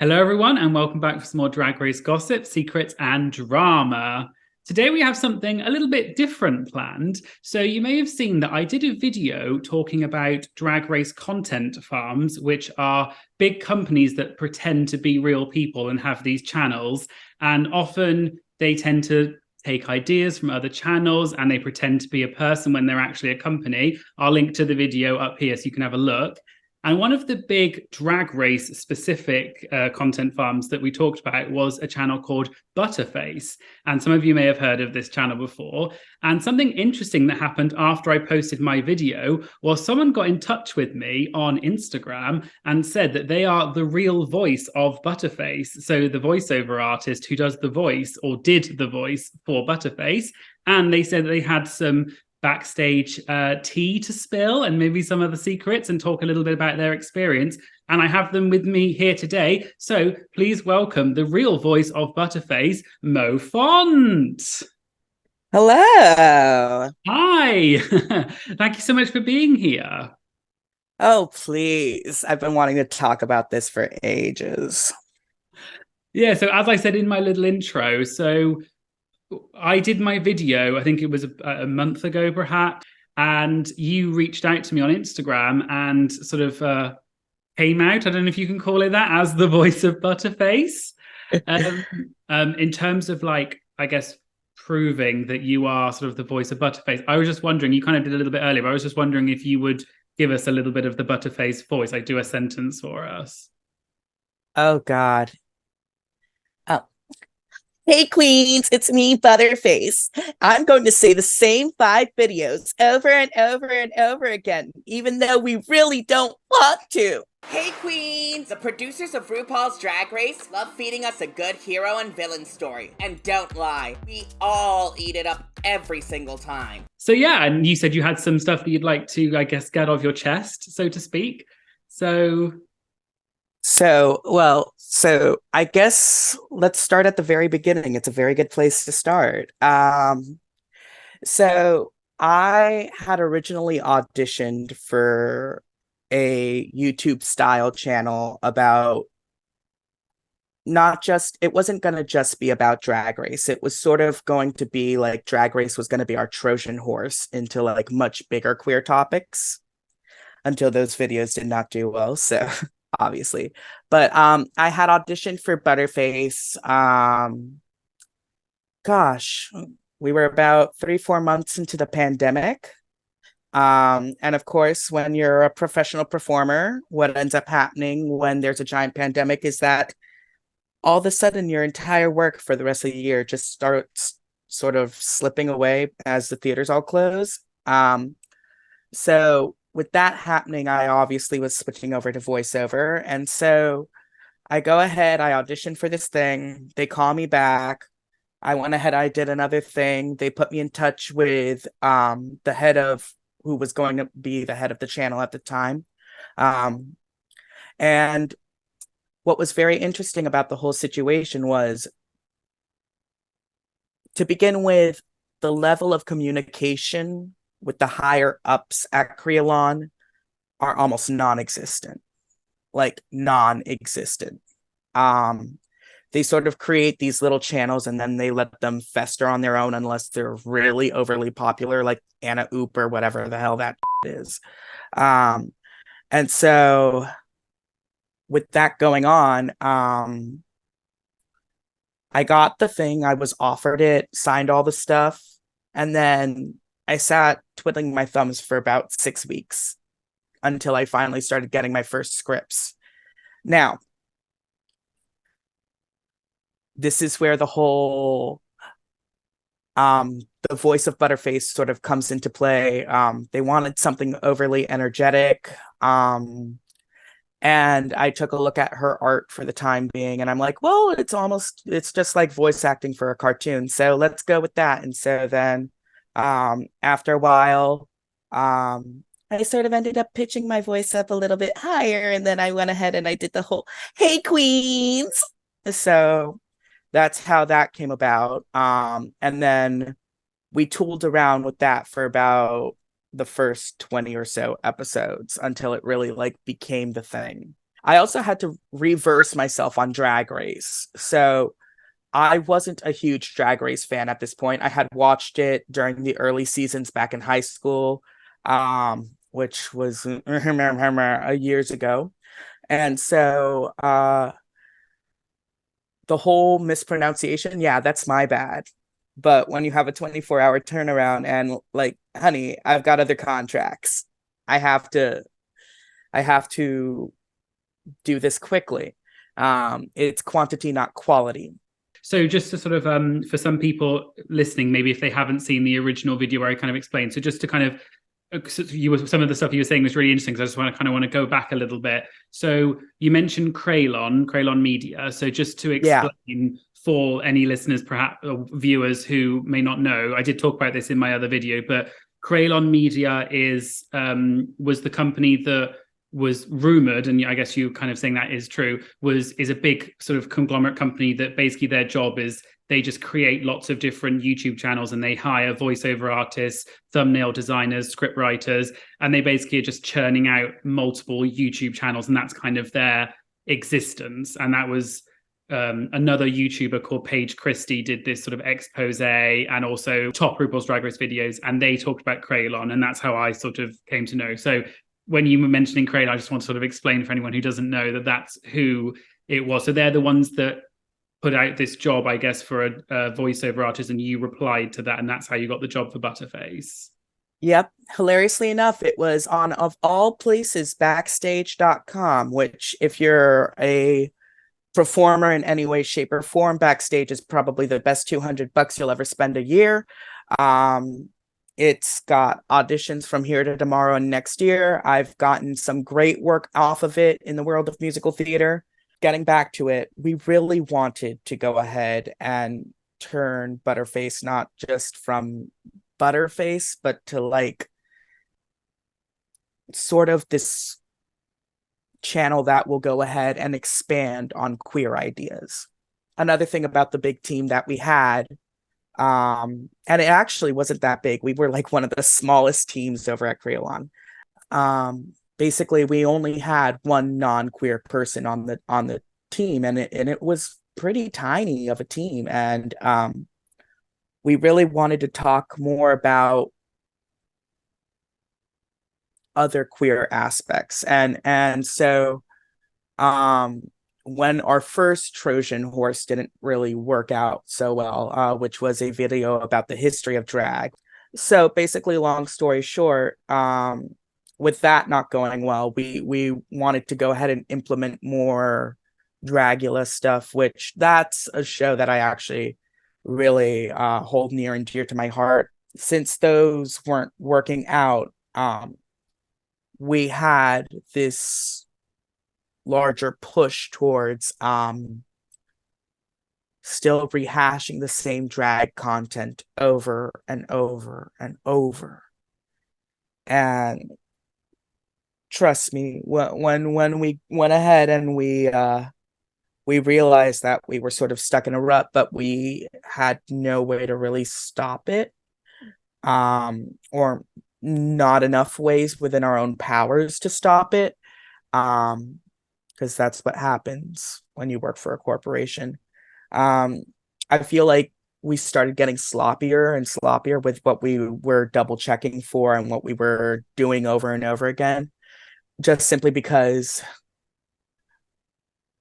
Hello, everyone, and welcome back for some more Drag Race gossip, secrets, and drama. Today, we have something a little bit different planned. So, you may have seen that I did a video talking about Drag Race content farms, which are big companies that pretend to be real people and have these channels. And often they tend to take ideas from other channels and they pretend to be a person when they're actually a company. I'll link to the video up here so you can have a look. And one of the big Drag Race specific content farms that we talked about was a channel called Butterface. And some of you may have heard of this channel before. And something interesting that happened after I posted my video was someone got in touch with me on Instagram and said that they are the real voice of Butterface. So the voiceover artist who does the voice or did the voice for Butterface. And they said that they had some backstage tea to spill and maybe some other secrets and talk a little bit about their experience. And I have them with me here today. So please welcome the real voice of Butterface, Mo Font. Hello. Hi. Thank you so much for being here. Oh, please. I've been wanting to talk about this for ages. Yeah, so as I said in my little intro, so I did my video, I think it was a month ago, perhaps, and you reached out to me on Instagram and sort of came out, I don't know if you can call it that, as the voice of Butterface. Um, in terms of like, I guess, proving that you are sort of the voice of Butterface, I was just wondering, you kind of did a little bit earlier, but I was just wondering if you would give us a little bit of the Butterface voice, like do a sentence for us. Oh, God. Oh. Hey, Queens. It's me, Butterface. I'm going to say the same 5 videos over and over and over again, even though we really don't want to. Hey, Queens! The producers of RuPaul's Drag Race love feeding us a good hero and villain story. And don't lie, we all eat it up every single time. So yeah, and you said you had some stuff that you'd like to, I guess, get off your chest, so to speak. So So I guess let's start at the very beginning. It's a very good place to start. So I had originally auditioned for a YouTube style channel about not just, it wasn't going to just be about Drag Race. It was sort of going to be like Drag Race was going to be our Trojan horse into like much bigger queer topics until those videos did not do well. So obviously, but I had auditioned for Butterface. Gosh, we were about 3, 4 months into the pandemic. And of course, when you're a professional performer, what ends up happening when there's a giant pandemic is that all of a sudden your entire work for the rest of the year just starts sort of slipping away as the theaters all close. So with that happening, I obviously was switching over to voiceover. And so I go ahead, I audition for this thing. They call me back. I went ahead, I did another thing. They put me in touch with the head of who was going to be the head of the channel at the time. And what was very interesting about the whole situation was, to begin with, the level of communication with the higher ups at Crealon are almost non-existent, like non-existent. They sort of create these little channels and then they let them fester on their own unless they're really overly popular, like Anna Oop or whatever the hell that is. And so with that going on, I got the thing, I was offered it, signed all the stuff, and then I sat twiddling my thumbs for about 6 weeks until I finally started getting my first scripts. Now, this is where the whole the voice of Butterface sort of comes into play. They wanted something overly energetic. And I took a look at her art for the time being, and I'm like, well, it's just like voice acting for a cartoon. So let's go with that. And so then after a while, I sort of ended up pitching my voice up a little bit higher. And then I went ahead and I did the whole, hey, Queens. So that's how that came about. And then we tooled around with that for about the first 20 or so episodes until it really like became the thing. I also had to reverse myself on Drag Race. So I wasn't a huge Drag Race fan at this point. I had watched it during the early seasons back in high school, which was years ago. And so the whole mispronunciation, yeah, that's my bad. But when you have a 24-hour turnaround and like, honey, I've got other contracts. I have to do this quickly. It's quantity, not quality. So just to sort of for some people listening, maybe if they haven't seen the original video where I kind of explained, so just to kind of some of the stuff you were saying was really interesting, because I just want to go back a little bit. So you mentioned Crealon Media. So just to explain for any listeners, perhaps, or viewers who may not know, I did talk about this in my other video, but Crealon Media was the company that was rumored, and I guess you kind of saying that is true, is a big sort of conglomerate company that basically their job is they just create lots of different YouTube channels, and they hire voiceover artists, thumbnail designers, script writers, and they basically are just churning out multiple YouTube channels, and that's kind of their existence. And that was another YouTuber called Paige Christie did this sort of expose, and also top RuPaul's Drag Race videos, and they talked about Crealon, and that's how I sort of came to know. So when you were mentioning Crealon, I just want to sort of explain for anyone who doesn't know that that's who it was. So they're the ones that put out this job, I guess, for a voiceover artist, and you replied to that, and that's how you got the job for Butterface. Yep. Hilariously enough, it was on, of all places, backstage.com, which if you're a performer in any way, shape, or form, Backstage is probably the best $200 you'll ever spend a year. It's got auditions from here to tomorrow and next year. I've gotten some great work off of it in the world of musical theater. Getting back to it, we really wanted to go ahead and turn Butterface not just from Butterface, but to like sort of this channel that will go ahead and expand on queer ideas. Another thing about the big team that we had, and it actually wasn't that big. We were like one of the smallest teams over at Crealon. Basically, we only had one non-queer person on the team, and it was pretty tiny of a team. And we really wanted to talk more about other queer aspects. And so when our first Trojan horse didn't really work out so well, which was a video about the history of drag. So basically, long story short, with that not going well, we wanted to go ahead and implement more Dragula stuff, which that's a show that I actually really hold near and dear to my heart. Since those weren't working out, we had this larger push towards still rehashing the same drag content over and over and over. And trust me, when we went ahead and we realized that we were sort of stuck in a rut, but we had no way to really stop it, or not enough ways within our own powers to stop it, because that's what happens when you work for a corporation. I feel like we started getting sloppier and sloppier with what we were double checking for and what we were doing over and over again, just simply because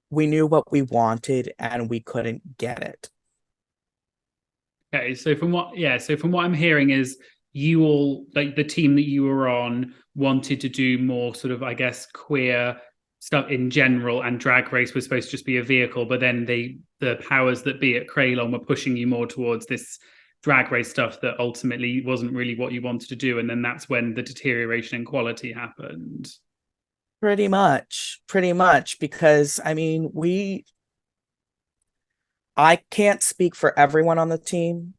we knew what we wanted and we couldn't get it. Okay, so from what I'm hearing is you all, like the team that you were on, wanted to do more sort of, I guess, queer stuff in general, and Drag Race was supposed to just be a vehicle, but then the powers that be at Crealon were pushing you more towards this Drag Race stuff that ultimately wasn't really what you wanted to do, and then that's when the deterioration in quality happened. Pretty much, because I mean, I can't speak for everyone on the team,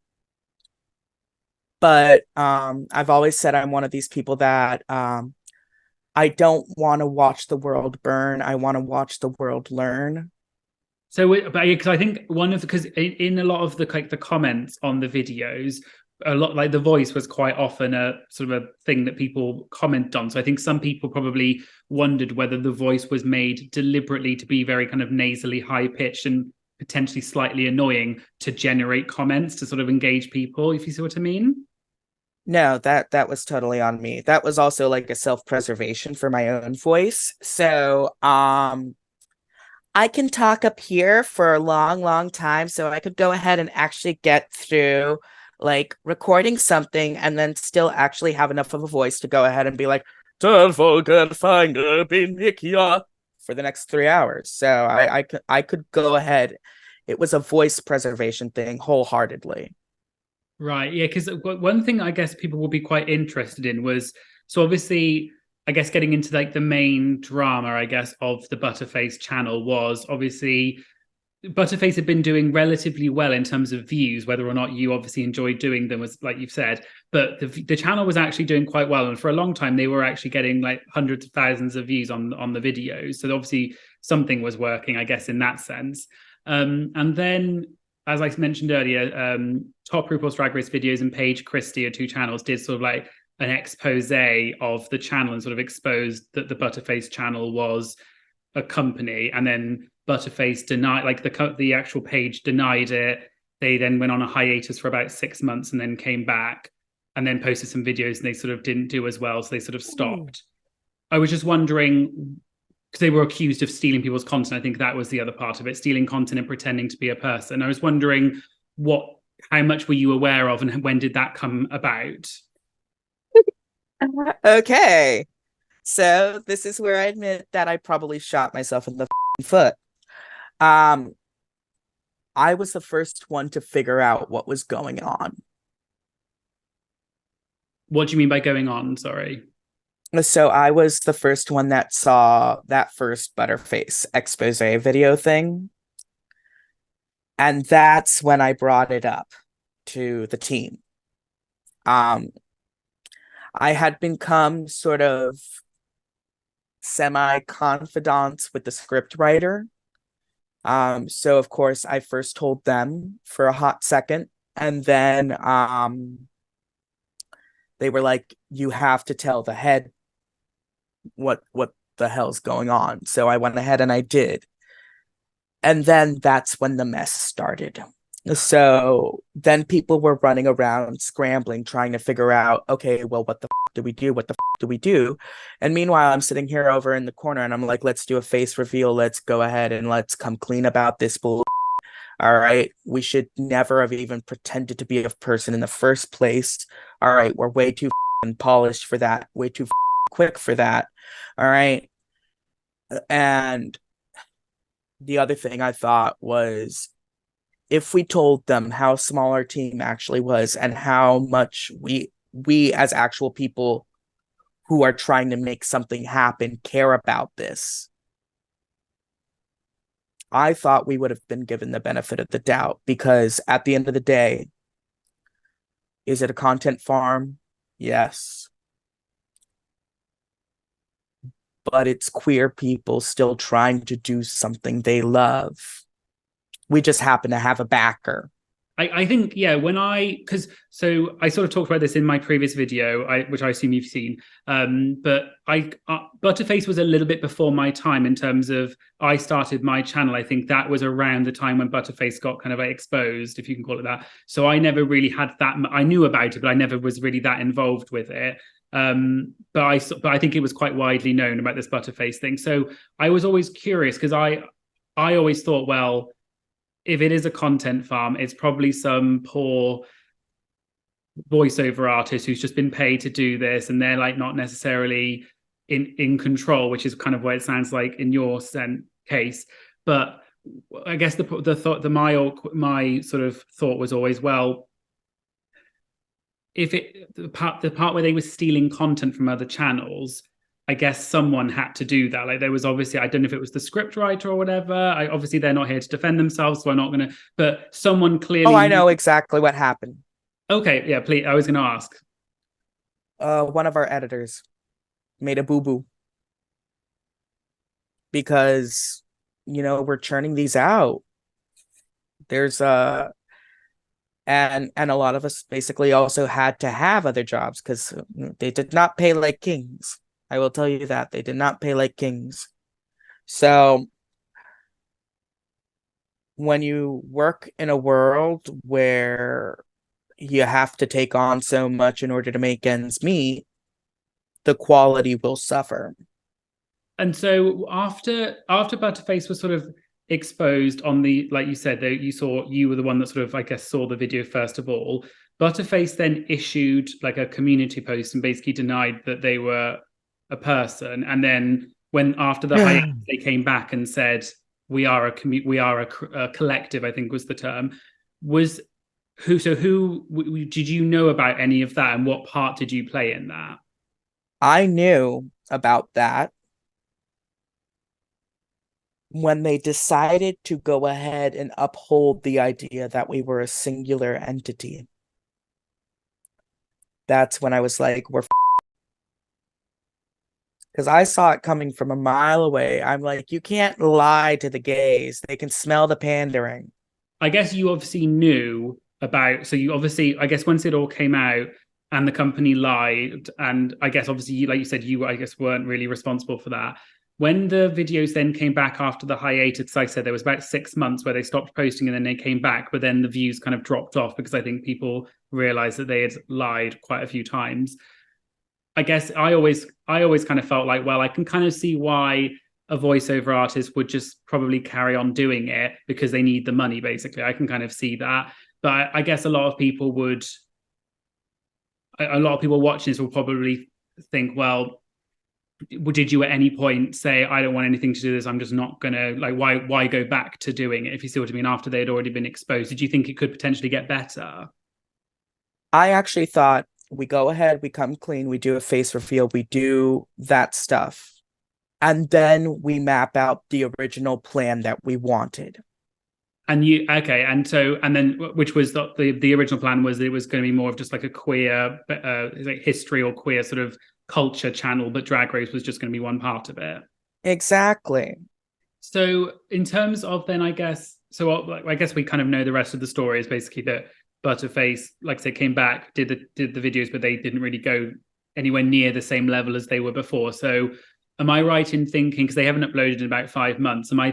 but I've always said I'm one of these people that I don't want to watch the world burn. I want to watch the world learn. So, because I think because in a lot of the comments on the videos, a lot, like The Voice was quite often a sort of a thing that people comment on. So I think some people probably wondered whether The Voice was made deliberately to be very kind of nasally high pitched and potentially slightly annoying to generate comments to sort of engage people, if you see what I mean. No, that was totally on me. That was also like a self-preservation for my own voice. So, I can talk up here for a long, long time. So I could go ahead and actually get through like recording something and then still actually have enough of a voice to go ahead and be like, don't forget finger be Nikia for the next 3 hours. So I could go ahead. It was a voice preservation thing wholeheartedly. Right. Yeah. Because one thing I guess people will be quite interested in was so obviously, I guess getting into like the main drama, I guess, of the Butterface channel was obviously Butterface had been doing relatively well in terms of views, whether or not you obviously enjoyed doing them, was like you've said. But the channel was actually doing quite well, and for a long time they were actually getting like hundreds of thousands of views on the videos. So obviously something was working, I guess, in that sense. And then, as I mentioned earlier, Top RuPaul's Drag Race videos and Paige Christie, are two channels, did sort of like an expose of the channel and sort of exposed that the Butterface channel was a company, and then Butterface denied, like the actual page denied it. They then went on a hiatus for about 6 months and then came back and then posted some videos and they sort of didn't do as well, so they sort of stopped. I was just wondering because they were accused of stealing people's content. I think that was the other part of it, stealing content and pretending to be a person. I was wondering how much were you aware of and when did that come about? Okay. So this is where I admit that I probably shot myself in the foot. Um, I was the first one to figure out what was going on. What do you mean by going on? Sorry. So I was the first one that saw that first Butterface expose video thing. And that's when I brought it up to the team. Um, I had become sort of semi-confidant with the script writer. So of course I first told them for a hot second, and then they were like, you have to tell the head what the hell's going on. So I went ahead and I did. And then that's when the mess started. So then people were running around scrambling, trying to figure out, okay, well, what the do we do? What the do we do? And meanwhile, I'm sitting here over in the corner and I'm like, let's do a face reveal. Let's go ahead and let's come clean about this bull. All right. We should never have even pretended to be a person in the first place. All right. We're way too polished for that, way too quick for that. All right. And the other thing I thought was, if we told them how small our team actually was and how much we as actual people who are trying to make something happen care about this, I thought we would have been given the benefit of the doubt, because at the end of the day, is it a content farm? Yes. But it's queer people still trying to do something they love. We just happen to have a backer. I think, yeah, because so I sort of talked about this in my previous video, which I assume you've seen. But Butterface was a little bit before my time in terms of I started my channel. I think that was around the time when Butterface got kind of like exposed, if you can call it that. So I never really had that. I knew about it, but I never was really that involved with it. But I think it was quite widely known about this Butterface thing. So I was always curious because I always thought, well, if it is a content farm, it's probably some poor voiceover artist who's just been paid to do this, and they're like not necessarily in control, which is kind of what it sounds like in your case. But I guess my sort of thought was always, well, if the part where they were stealing content from other channels, I guess someone had to do that. Like there was obviously, I don't know if it was the script writer or whatever. Obviously they're not here to defend themselves, so I'm not going to. But someone clearly. Oh, I know exactly what happened. Okay, yeah, please. I was going to ask. One of our editors made a boo boo because, we're churning these out. There's And a lot of us basically also had to have other jobs because they did not pay like kings. I will tell you that they did not pay like kings. So when you work in a world where you have to take on so much in order to make ends meet, the quality will suffer. And so after Butterface was sort of exposed on the, like you said, that you were the one that sort of, I guess, saw the video first of all. Butterface then issued like a community post and basically denied that they were a person. And then when after the hiatus, they came back and said we are a collective, I think was the term. Was who did you know about any of that, and what part did you play in that? I knew about that when they decided to go ahead and uphold the idea that we were a singular entity. That's when I was like, we're because I saw it coming from a mile away. I'm like, you can't lie to the gays. They can smell the pandering. I guess you obviously knew about, so you obviously, I guess once it all came out and the company lied, and I guess obviously, like you said, you, I guess, weren't really responsible for that. When the videos then came back after the hiatus, I said there was about 6 months where they stopped posting and then they came back, but then the views kind of dropped off because I think people realized that they had lied quite a few times. I guess I always kind of felt like, well, I can kind of see why a voiceover artist would just probably carry on doing it because they need the money, basically. I can kind of see that. But I guess a lot of people watching this will probably think, well, did you at any point say, I don't want anything to do with this, I'm just not gonna, like, why go back to doing it, if you see what I mean, after they had already been exposed? Did you think it could potentially get better? I actually thought we go ahead, we come clean, we do a face reveal, we do that stuff. And then we map out the original plan that we wanted. And then which was the original plan was it was going to be more of just like a queer like history or queer sort of culture channel, but Drag Race was just going to be one part of it. Exactly. So in terms of then, I guess, I guess we kind of know the rest of the story is basically that Butterface, like I said, came back, did the videos, but they didn't really go anywhere near the same level as they were before. So am I right in thinking, because they haven't uploaded in about 5 months, am I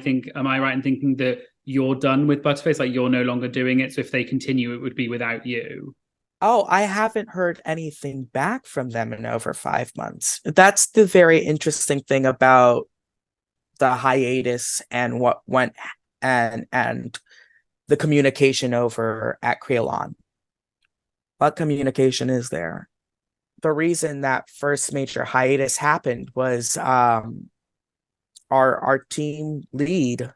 right in thinking that you're done with Butterface, like you're no longer doing it, so if they continue it would be without you? Oh, I haven't heard anything back from them in over 5 months. That's the very interesting thing about the hiatus and what went and the communication over at Crealon. What communication is there? The reason that first major hiatus happened was our team lead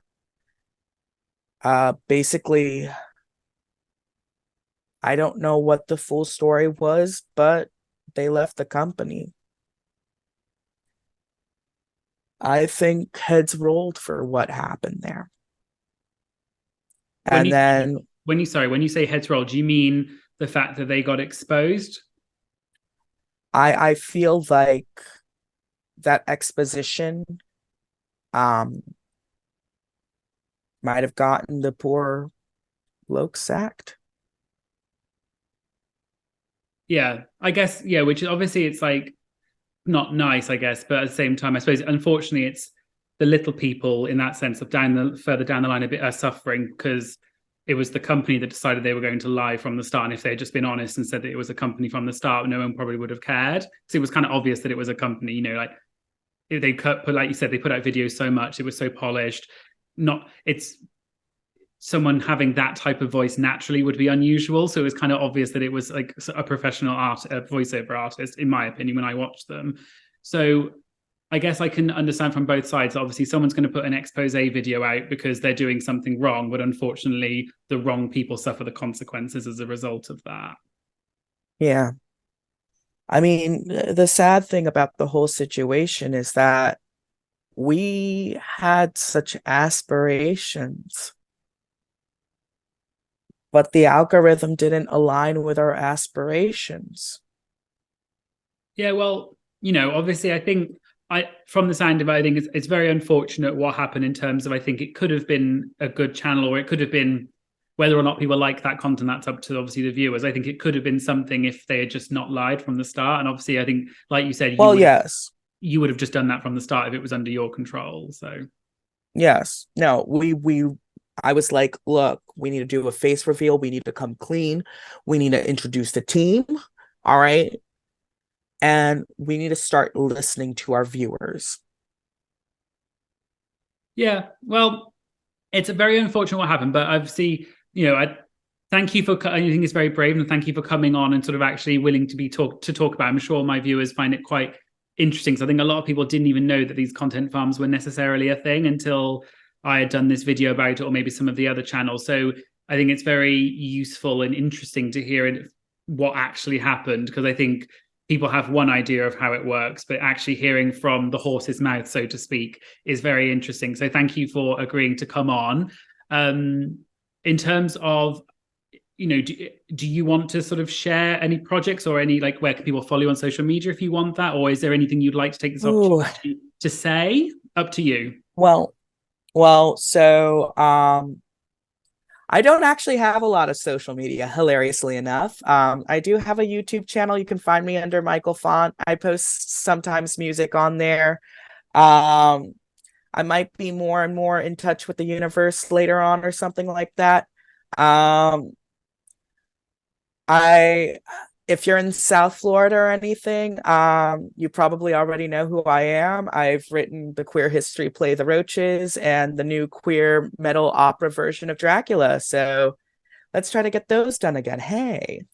basically, I don't know what the full story was, but they left the company. I think heads rolled for what happened there. When And you then when you say heads roll, do you mean the fact that they got exposed? I feel like that exposition might have gotten the poor bloke sacked. Yeah, I guess, yeah, which is obviously it's like not nice, I guess, but at the same time, I suppose unfortunately it's the little people in that sense of further down the line a bit are suffering because it was the company that decided they were going to lie from the start. And if they had just been honest and said that it was a company from the start, no one probably would have cared. Because it was kind of obvious that it was a company, like like you said, they put out videos so much, it was so polished. Not it's someone having that type of voice naturally would be unusual. So it was kind of obvious that it was like a professional voiceover artist, in my opinion, when I watched them. So I guess I can understand from both sides. Obviously, someone's going to put an expose video out because they're doing something wrong, but unfortunately, the wrong people suffer the consequences as a result of that. Yeah. I mean, the sad thing about the whole situation is that we had such aspirations, but the algorithm didn't align with our aspirations. Yeah, well, obviously, I think from the sound of it, I think it's very unfortunate what happened in terms of, I think it could have been a good channel, or it could have been whether or not people like that content, that's up to obviously the viewers. I think it could have been something if they had just not lied from the start. And obviously, I think, like you said, yes, you would have just done that from the start if it was under your control. So yes, no, I was like, look, we need to do a face reveal. We need to come clean. We need to introduce the team. All right. And we need to start listening to our viewers. yeah, well, it's a very unfortunate what happened, but obviously, I thank you for. I think it's very brave, and thank you for coming on and sort of actually willing to talk about. I'm sure my viewers find it quite interesting. So I think a lot of people didn't even know that these content farms were necessarily a thing until I had done this video about it, or maybe some of the other channels. So I think it's very useful and interesting to hear what actually happened, because I think people have one idea of how it works, but actually hearing from the horse's mouth, so to speak, is very interesting. So thank you for agreeing to come on. In terms of, do you want to sort of share any projects or any, like, where can people follow you on social media if you want that? Or is there anything you'd like to take this opportunity to say? Up to you. Well, so I don't actually have a lot of social media, hilariously enough. I do have a YouTube channel. You can find me under Michael Font. I post sometimes music on there. I might be more and more in touch with the universe later on or something like that. If you're in South Florida or anything, you probably already know who I am. I've written the queer history play The Roaches and the new queer metal opera version of Dracula. So let's try to get those done again. Hey.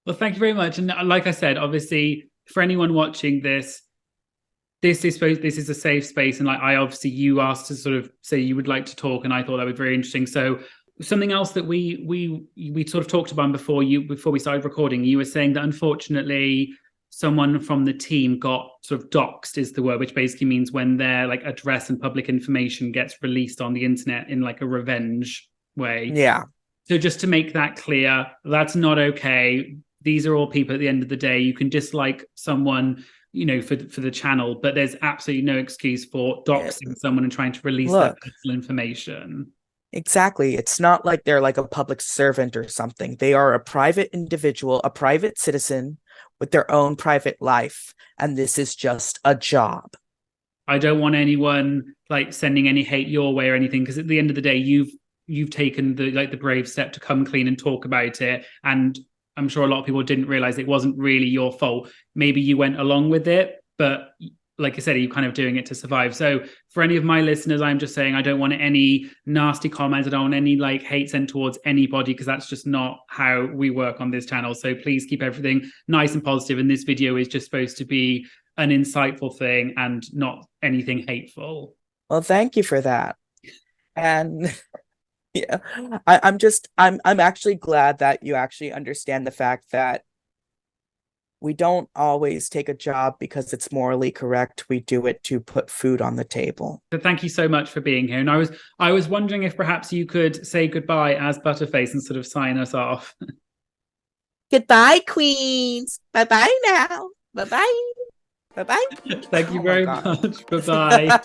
Well, thank you very much. And like I said, obviously, for anyone watching this is a safe space. And like you asked to sort of say you would like to talk, and I thought that would be very interesting. So something else that we sort of talked about before we started recording, you were saying that unfortunately someone from the team got sort of doxed, is the word, which basically means when their like address and public information gets released on the internet in like a revenge way. Yeah. So just to make that clear, that's not okay. These are all people at the end of the day. You can dislike someone, for the channel, but there's absolutely no excuse for doxing someone and trying to release their personal information. Exactly. It's not like they're like a public servant or something. They are a private individual, a private citizen with their own private life. And this is just a job. I don't want anyone like sending any hate your way or anything, because at the end of the day, you've taken the brave step to come clean and talk about it. And I'm sure a lot of people didn't realize it wasn't really your fault. Maybe you went along with it, but like I said, you're kind of doing it to survive. So for any of my listeners, I'm just saying I don't want any nasty comments. I don't want any like hate sent towards anybody, because that's just not how we work on this channel. So please keep everything nice and positive. And this video is just supposed to be an insightful thing and not anything hateful. Well, thank you for that. And yeah, I'm actually glad that you actually understand the fact that we don't always take a job because it's morally correct. We do it to put food on the table. So thank you so much for being here. And I was wondering if perhaps you could say goodbye as Butterface and sort of sign us off. Goodbye, queens. Bye-bye now. Bye-bye. Bye-bye. Thank you very much. Bye-bye.